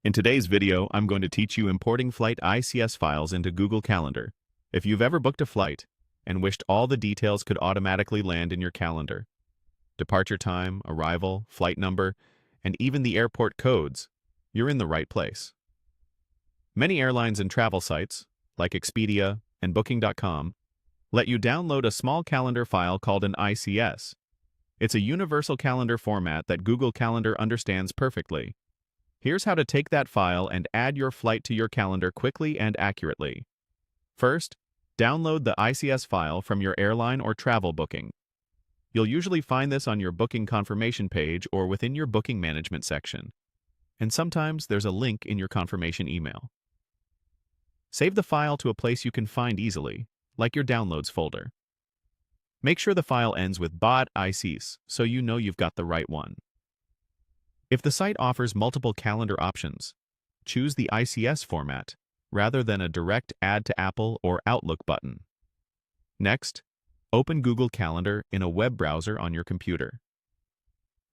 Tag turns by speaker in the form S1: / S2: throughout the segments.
S1: In today's video, I'm going to teach you importing flight ICS files into Google Calendar. If you've ever booked a flight and wished all the details could automatically land in your calendar, departure time, arrival, flight number, and even the airport codes, you're in the right place. Many airlines and travel sites, like Expedia and Booking.com, let you download a small calendar file called an ICS. It's a universal calendar format that Google Calendar understands perfectly. Here's how to take that file and add your flight to your calendar quickly and accurately. First, download the ICS file from your airline or travel booking. You'll usually find this on your booking confirmation page or within your booking management section. And sometimes there's a link in your confirmation email. Save the file to a place you can find easily, like your Downloads folder. Make sure the file ends with .ics so you know you've got the right one. If the site offers multiple calendar options, choose the ICS format rather than a direct Add to Apple or Outlook button. Next, open Google Calendar in a web browser on your computer.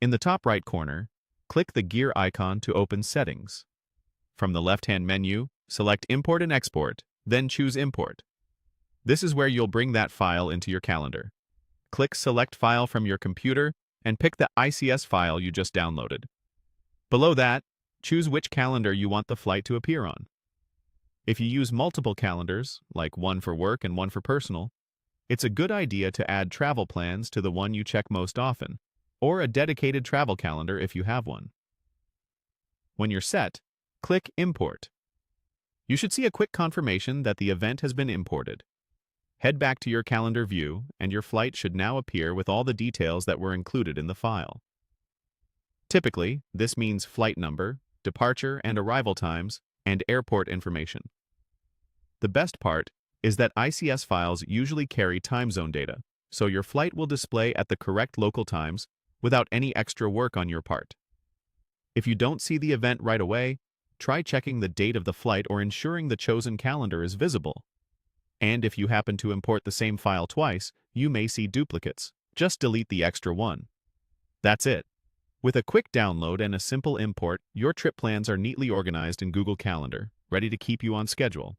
S1: In the top right corner, click the gear icon to open Settings. From the left-hand menu, select Import and Export, then choose Import. This is where you'll bring that file into your calendar. Click Select File from your computer and pick the ICS file you just downloaded. Below that, choose which calendar you want the flight to appear on. If you use multiple calendars, like one for work and one for personal, it's a good idea to add travel plans to the one you check most often, or a dedicated travel calendar if you have one. When you're set, click Import. You should see a quick confirmation that the event has been imported. Head back to your calendar view, and your flight should now appear with all the details that were included in the file. Typically, this means flight number, departure and arrival times, and airport information. The best part is that ICS files usually carry time zone data, so your flight will display at the correct local times without any extra work on your part. If you don't see the event right away, try checking the date of the flight or ensuring the chosen calendar is visible. And if you happen to import the same file twice, you may see duplicates. Just delete the extra one. That's it. With a quick download and a simple import, your trip plans are neatly organized in Google Calendar, ready to keep you on schedule.